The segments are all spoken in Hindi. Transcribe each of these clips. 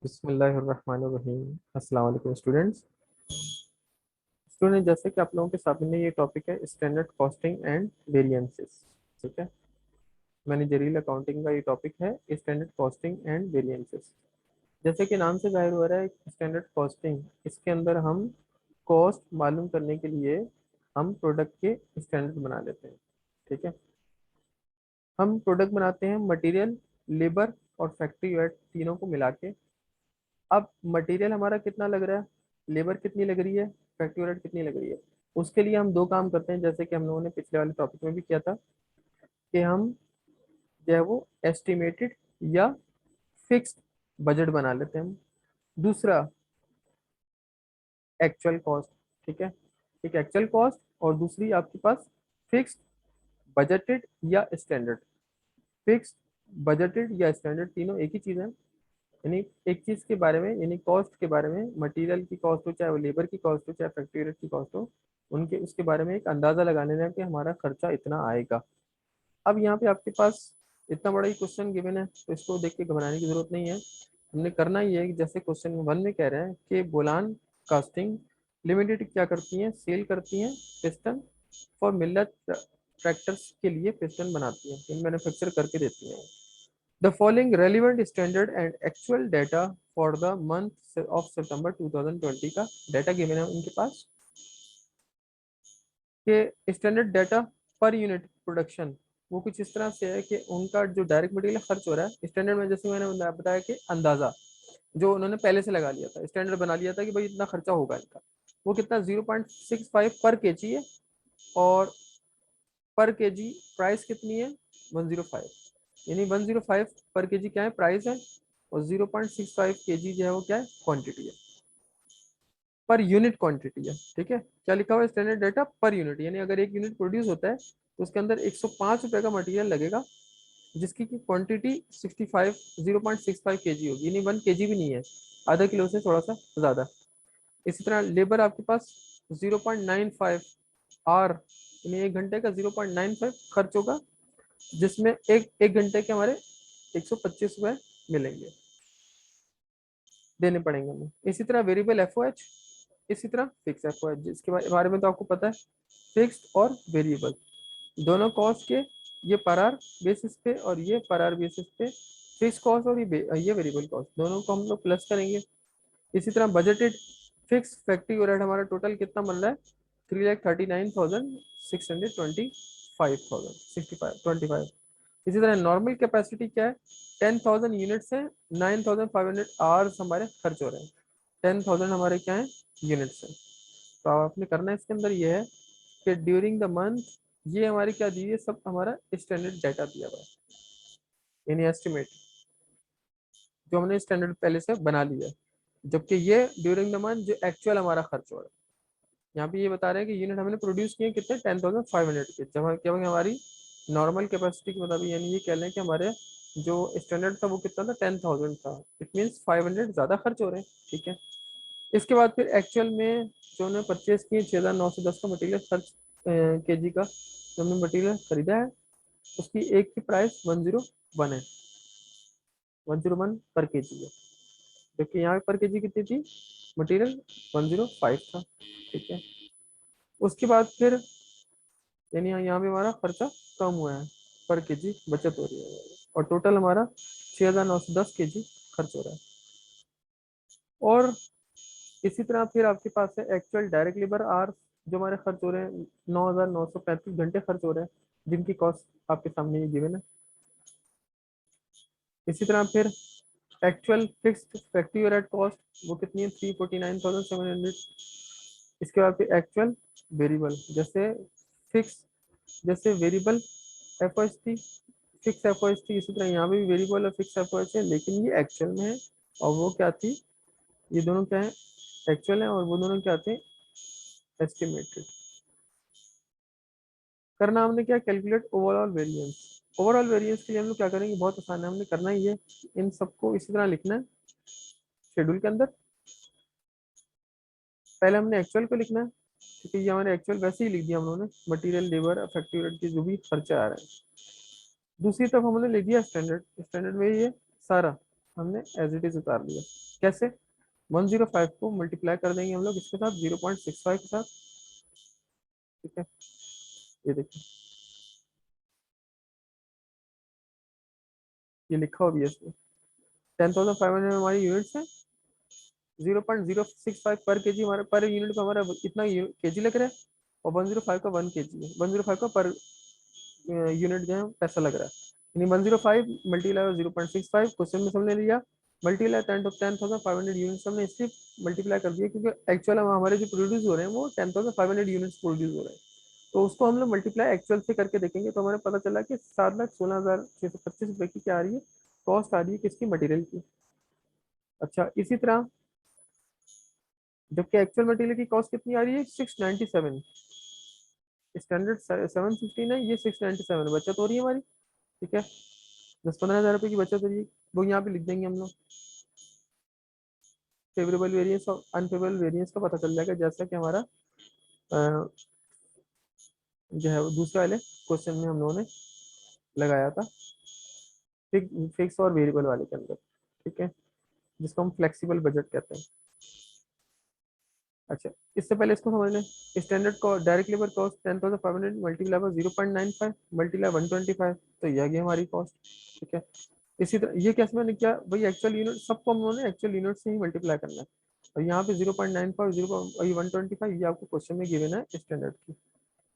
बिस्मिल्लाहिर्रहमानिर्रहीम। अस्सलाम वालेकुम स्टूडेंट्स। जैसे कि आप लोगों के सामने ये टॉपिक है स्टैंडर्ड कॉस्टिंग एंड वेरिएंसेस। ठीक है, मैनेजरियल अकाउंटिंग का ये टॉपिक है स्टैंडर्ड कॉस्टिंग एंड वेरिएंसेस। जैसे कि नाम से जाहिर हो रहा है स्टैंडर्ड कॉस्टिंग, इसके अंदर हम कॉस्ट मालूम करने के लिए हम प्रोडक्ट के स्टैंडर्ड बना लेते हैं। ठीक है, हम प्रोडक्ट बनाते हैं मटेरियल, लेबर और फैक्ट्री वेट तीनों को मिला के। अब मटेरियल हमारा कितना लग रहा है, लेबर कितनी लग रही है, फैक्ट्री रेट कितनी लग रही है, उसके लिए हम दो काम करते हैं जैसे कि हम लोगों ने पिछले वाले टॉपिक में भी किया था कि हम जो है वो एस्टिमेटेड या फिक्स्ड बजट बना लेते हैं हम। दूसरा एक्चुअल कॉस्ट। ठीक है, एक एक्चुअल कॉस्ट और दूसरी आपके पास फिक्स्ड बजटेड या स्टैंडर्ड। फिक्स्ड बजटेड या स्टैंडर्ड तीनों एक ही चीज़ है। यानी एक चीज के बारे में, यानी कॉस्ट के बारे में, मटेरियल की कॉस्ट हो चाहे वो लेबर की कॉस्ट हो चाहे फैक्ट्री रेट की कॉस्ट हो, उनके उसके बारे में एक अंदाजा लगा लेना है कि हमारा खर्चा इतना आएगा। अब यहाँ पे आपके पास इतना बड़ा ही क्वेश्चन गिवन है तो इसको देख के घबराने की जरूरत नहीं है। हमने करना ही है कि जैसे क्वेश्चन वन में कह रहे हैं कि बोलान कास्टिंग लिमिटेड क्या करती है, सेल करती है पिस्टन फॉर मिलर ट्रैक्टर्स के लिए पिस्टन बनाती है, मैन्युफैक्चर करके देती है। The following relevant standard and actual data for the month of September 2020 का डाटा गिवन है उनके पास कि standard data per unit production वो कुछ इस तरह से है कि उनका जो डायरेक्ट मटेरियल खर्च हो रहा है स्टैंडर्ड में, जैसे मैंने बताया कि अंदाजा जो उन्होंने पहले से लगा लिया था, स्टैंडर्ड बना लिया था कि भाई इतना खर्चा होगा इनका, वो कितना 0.65 पर केजी है। और पर केजी प्राइस कितनी है, 105। यानी 105 पर केजी क्या है, प्राइस है, और 0.65 केजी जो है वो क्या है, क्वांटिटी है, पर यूनिट क्वांटिटी है। ठीक है, क्या लिखा हुआ है, स्टैंडर्ड डाटा पर यूनिट, यानी अगर एक यूनिट प्रोड्यूस होता है तो उसके अंदर 105 रुपए का मटेरियल लगेगा जिसकी की क्वांटिटी 65 0.65 केजी होगी, यानी 1 केजी भी नहीं है, आधा किलो से थोड़ा सा ज्यादा। इसी तरह लेबर आपके पास 0.95 आर, यानी 1 घंटे का 0.95 खर्च होगा, जिसमें एक एक घंटे के हमारे 125 रुपए मिलेंगे, देने पड़ेंगे हमें। इसी तरह वेरिएबल एफओएच, इसी तरह फिक्स एफओएच, जिसके बारे में तो आपको पता है, फिक्स्ड और वेरिएबल दोनों कॉस्ट के, ये पर आर बेसिस पे और ये पर आर बेसिस पे फिक्स कॉस्ट, और ये वेरिएबल कॉस्ट दोनों को हम लोग प्लस करेंगे। इसी तरह बजटेड फिक्स फैक्ट्री ओवरहेड हमारा टोटल कितना बन रहा है, 3,39,625,000 इसी तरह नॉर्मल कैपेसिटी क्या है, 10,000 यूनिट्स है, 9,500 आवर्स हमारे खर्च हो रहे हैं, 10,000 हमारे क्या है, यूनिट्स है। तो आपने करना है इसके अंदर ये है कि ड्यूरिंग द मंथ, ये हमारी क्या दी है, सब हमारा स्टैंडर्ड डाटा दिया हुआ है, यानी एस्टिमेट जो हमने स्टैंडर्ड पहले से बना लिया है, जबकि ये ड्यूरिंग द मंथ जो एक्चुअल हमारा खर्च हो रहा है। यहाँ पे ये बता रहे हैं कि यूनिट हमने प्रोड्यूस किए कितने, 10,500 के, जब क्या हमारी नॉर्मल कैपेसिटी के मुताबिक, यानी ये कह लें कि हमारे जो स्टैंडर्ड था वो कितना था, 10,000 था, इट मीन्स 500 ज़्यादा खर्च हो रहे हैं। ठीक है, इसके बाद फिर एक्चुअल में जो हमने परचेज किए 6,910 का मटेरियल खर्च केजी का जो हमने मटेरियल खरीदा है, उसकी एक की प्राइस 101 है, 101 पर केजी है, जबकि यहाँ पर केजी कितनी थी, मटेरियल 105 था। ठीक है, उसके बाद फिर यानी यहाँ पे हमारा खर्चा कम हुआ है, पर केजी बचत हो रही है, और टोटल हमारा 6,910 केजी खर्च हो रहा है। और इसी तरह फिर आपके पास है एक्चुअल डायरेक्ट लेबर आवर जो हमारे खर्च हो रहे हैं, 9,935 घंटे खर्च हो रहे हैं, जिनकी कॉस्ट आपके सामने ये गिवन है। इसी तरह फिर actual fixed factory overhead cost वो कितनी है, 349,700। इसके बाद फिर एक्चुअल वेरिएबल, जैसे फिक्स, जैसे वेरिएबल एफ थी, फिक्स एफ थी, इसी तरह यहाँ पे भी वेरिएबल और फिक्स एफ है, लेकिन ये एक्चुअल में है, और वो क्या थी, ये दोनों क्या है, एक्चुअल है, और वो दोनों क्या थे, एस्टिमेटेड। करना हमने क्या, calculate overall variance. Overall variance के लिए हम लोग क्या करेंगे, बहुत आसान है, हमने करना ही है, इन सबको इसी तरह लिखना है शेड्यूल के अंदर। पहले हमने एक्चुअल को लिखना है, क्योंकि ये हमारे एक्चुअल वैसे ही लिख दिया हम लोगों ने, मटेरियल लेबर फैक्ट्री रेट के जो भी खर्चे आ रहे हैं। दूसरी तरफ हमने लिख दिया स्टैंडर्ड, स्टैंडर्ड में ये सारा हमने एज इट इज उतार दिया। कैसे? 105 को मल्टीप्लाई कर देंगे हम लोग इसके साथ 0.65 के साथ। ठीक है, ये देखिए, ये लिखा हुआ भी है इसमें। 10,500 हमारी यूनिट्स है, 0.065 पर केजी हमारा, पर यूनिट का हमारा इतना केजी लग रहा है, और 105 का 1 केजी है, 105 का पर यूनिट जो है पैसा लग रहा है। यानी 105 मल्टीप्लाई 0.65 क्वेश्चन में हमने लिया, मल्टीप्लाई 10,500 यूनिट्स हमने इसलिए मल्टीप्लाई कर दिया क्योंकि एक्चुअल हमारे जो प्रोड्यूस हो रहे हैं वो 10,500 यूनिट्स प्रोड्यूस हो रहे हैं। तो उसको हम लोग मल्टीप्लाई एक्चुअल से करके देखेंगे तो हमें पता चला कि 7,16,625 रुपए की क्या आ रही है, कॉस्ट आ रही है किसकी, मटेरियल की। अच्छा, इसी तरह जबकि एक्चुअल मटेरियल की कॉस्ट कितनी आ रही है, 697। स्टैंडर्ड 716 है, ये 697, बचत हो रही है हमारी। ठीक है, 10-15 हज़ार रुपए की बचत हो रही है, वो यहाँ पे लिख देंगे हम लोग। फेवरेबल वेरिएंस और अनफेवरेबल वेरिएंस का पता चल जाएगा, जैसा कि हमारा जो है वो दूसरे वाले क्वेश्चन में हम लोगों ने लगाया था, फिक्स और वेरिएबल वाले के अंदर। ठीक है, जिसको हम फ्लेक्सिबल बजट कहते हैं। अच्छा, इससे पहले इसको समझ लें। Standard cost, direct labour cost 10,500 multiply by 0.95 multiply 125, तो यह आ गई हमारी कॉस्ट। ठीक है, इसी तरह ये कैसे मैंने किया भाई, एक्चुअल यूनिट सबको हम लोगों ने एक्चुअल यूनिट से ही मल्टीप्लाई करना है, और यहाँ पे 0.95 125 ये आपको क्वेश्चन में गिवन है स्टैंडर्ड की,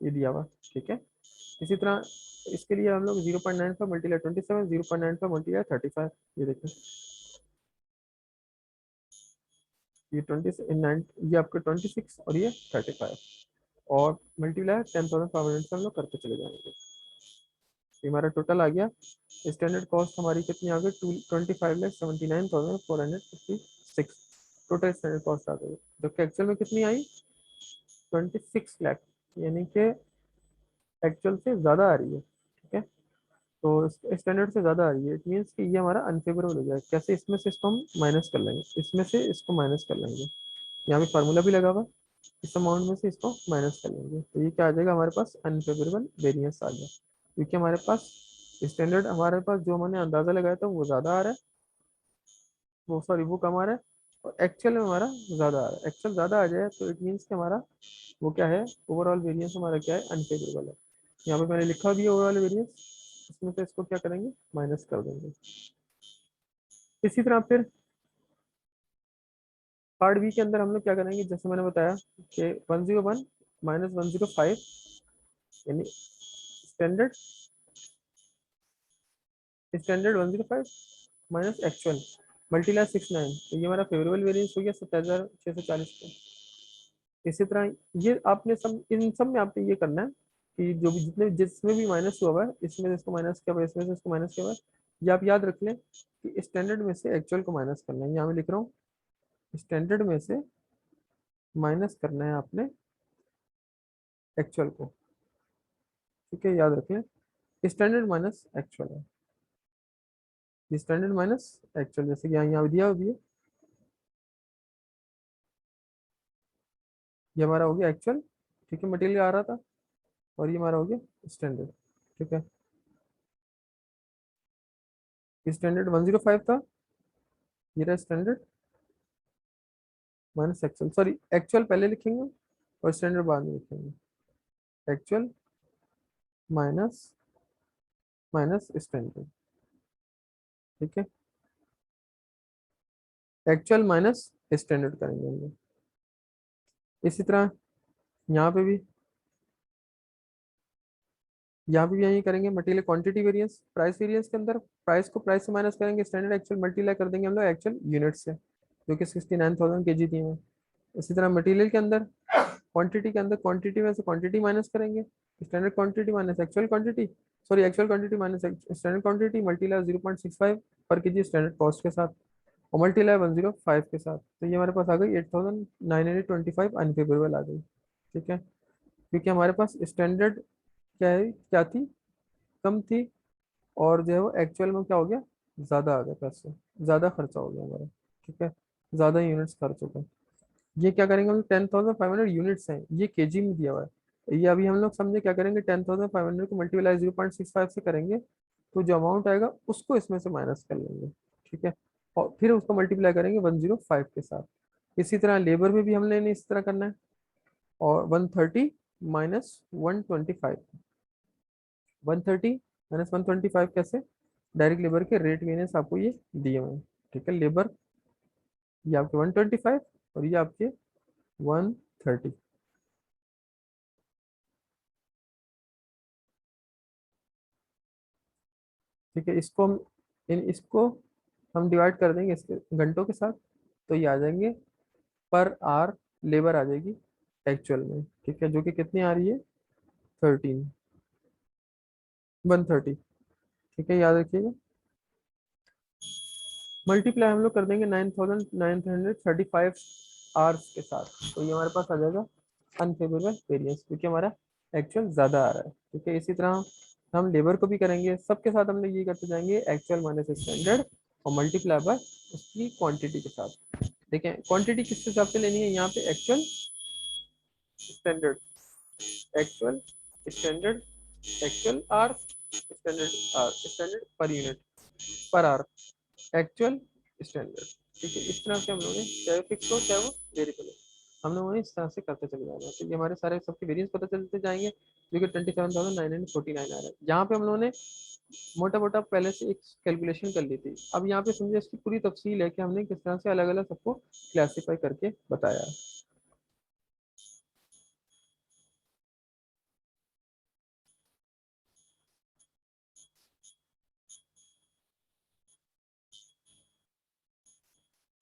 ये दिया हुआ। ठीक है, इसी तरह इसके लिए हम लोग 0.95 मल्टीप्लाई 27, 0.95 मल्टीप्लाई 35, ये देखिए, ये 20 ये आपके 26 और ये 35, और मल्टीप्लाई 10,500 से हम लोग करते चले जाएंगे। ये हमारा टोटल आ गया। स्टैंडर्ड कॉस्ट हमारी कितनी आ गई, 25,79,456 टोटल स्टैंडर्ड कॉस्ट आ गई, जबकि एक्चुअल में कितनी आई, 26 लाख, यानी कि एक्चुअल से ज़्यादा आ रही है। ठीक है, तो स्टैंडर्ड से ज़्यादा आ रही है, इट मीन्स कि ये हमारा अनफेवरेबल हो जाएगा। कैसे, इसमें से इसको हम माइनस कर लेंगे, इसमें से इसको माइनस कर लेंगे, यहाँ पे फार्मूला भी लगा हुआ, इस अमाउंट में से इसको माइनस कर लेंगे, तो ये क्या आ जाएगा हमारे पास, अनफेवरेबल वेरिएंस आ गया, क्योंकि हमारे पास स्टैंडर्ड, हमारे पास जो मैंने अंदाजा लगाया था वो ज़्यादा आ रहा है, वो सॉरी वो कम आ रहा है, और एक्चुअल में हमारा ज़्यादा आ रहा है। एक्चुअल ज़्यादा आ जाए तो इट मीन्स कि हमारा वो क्या है, ओवरऑल वेरिएंस हमारा क्या है, अनफेवरेबल है। यहाँ पे मैंने लिखा भी है ओवरऑल वेरिएंस, इसमें से इसको क्या करेंगे, माइनस कर देंगे। इसी तरह फिर पार्ट बी के अंदर हम लोग क्या करेंगे, जैसे मैंने बताया कि 101 माइनस 105, यानी standard, standard 105 minus actual multiply 69, तो ये हमारा फेवरेबल वेरिएंस हो गया 27,640 का। इसी तरह ये आपने सब, इन सब में आपने ये करना है कि जो भी जितने जिसमें भी माइनस हुआ हुआ है, इसमें से इसको माइनस किया हुआ है, इसमें से इसको माइनस किया हुआ है, ये आप याद रख लें कि स्टैंडर्ड में से एक्चुअल को माइनस करना है। यहाँ मैं लिख रहा हूँ, स्टैंडर्ड में से माइनस करना है आपने एक्चुअल को। ठीक है, याद रखें, स्टैंडर्ड माइनस एक्चुअल है, स्टैंडर्ड माइनस एक्चुअल, जैसे कि यहाँ यहाँ दिया हुआ भी है, ये हमारा हो गया एक्चुअल। ठीक है, मटेरियल आ रहा था, और ये हमारा हो गया स्टैंडर्ड। ठीक है, स्टैंडर्ड 105 था, ये रहा standard minus actual, sorry actual पहले लिखेंगे और स्टैंडर्ड बाद में लिखेंगे, एक्चुअल माइनस माइनस स्टैंडर्ड। ठीक है, एक्चुअल माइनस स्टैंडर्ड करेंगे हम लोग। इसी तरह यहाँ पे भी, यहाँ पे भी यही करेंगे, material quantity variance price variance के अंदर प्राइस को प्राइस से माइनस करेंगे, स्टैंडर्ड एक्चुअल मल्टीप्लाई कर देंगे हम लोग एक्चुअल यूनिट से, जो कि 69,000 केजी थी में। इसी तरह मटेरियल के अंदर, क्वांटिटी के अंदर क्वांटिटी में से क्वांटिटी माइनस करेंगे, standard quantity minus actual quantity, sorry actual quantity minus standard quantity multiply 0.65 पर केजी स्टैंडर्ड कॉस्ट के साथ, और मल्टीप्लाई 105 के साथ, तो ये हमारे पास आ गई 8,925 अनफेवरेबल आ गई। ठीक है, क्योंकि हमारे पास स्टैंडर्ड क्या है, क्या थी, कम थी, और जो है वो एक्चुअल में क्या हो गया, ज़्यादा आ गया, पैसे ज़्यादा खर्चा हो गया हमारा। ठीक है, ज़्यादा यूनिट्स खर्च हो गए। ये क्या करेंगे हम, 10,500 यूनिट्स हैं, ये केजी में दिया हुआ है, ये अभी हम लोग समझे क्या करेंगे, 10,500 को मल्टीप्लाई 0.65 से करेंगे, तो जो अमाउंट आएगा उसको इसमें से माइनस कर लेंगे। ठीक है, और फिर उसको मल्टीप्लाई करेंगे 105 के साथ। इसी तरह लेबर में भी हमने इस तरह करना है, और 130 माइनस 125, 130 माइनस 125 कैसे, डायरेक्ट लेबर के रेट वेरिएंस आपको ये दिए हुए हैं। ठीक है, लेबर ये आपके 125 और ये आपके 130। ठीक है, इसको हम डिवाइड कर देंगे इसके घंटों के साथ, तो ये आ जाएंगे पर आवर लेबर आ जाएगी एक्चुअल में। ठीक है, जो कि कितनी आ रही है, 13, 130। ठीक है, याद रखिएगा। मल्टीप्लाई हम लोग कर देंगे 9,935 आवर्स के साथ, तो ये हमारे पास आ जाएगा अनफेवरेबल वेरिएंस, क्योंकि हमारा एक्चुअल ज़्यादा आ रहा है। ठीक है, इसी तरह हम लेबर को भी करेंगे, सबके साथ हम लोग ये करते जाएंगे एक्चुअल माइनस स्टैंडर्ड और मल्टीप्लाई बाय उसकी क्वांटिटी के साथ। देखें क्वांटिटी किस हिसाब से लेनी है, यहाँ पे actual standard, actual standard, actual R standard, R standard per unit per R, actual standard. ठीक है, इस तरह से हम लोग ने चाहे फिक्स हो चाहे वो वेरिएबल हो, हम लोगों ने इस तरह से करते चले जाना है। तो ये हमारे सारे सबके वेरिएंस पता चलते जाएंगे, जो कि 27,949 आ रहा है। यहाँ पे हम लोगों ने मोटा मोटा पहले से एक कैलकुलेशन कर ली थी, अब यहाँ पे समझे इसकी पूरी तफसील है कि हमने किस तरह से अलग अलग सबको क्लासीफाई करके बताया है।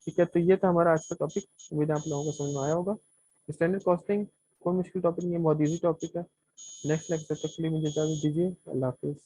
ठीक है, तो ये था हमारा आज का टॉपिक, उम्मीद है आप लोगों को समझ में आया होगा। स्टैंडर्ड कॉस्टिंग कोई मुश्किल टॉपिक नहीं है, बहुत ईजी टॉपिक है। नेक्स्ट लेक्चर तक के लिए मुझे इजाजत दीजिए, अल्लाह हाफिज़।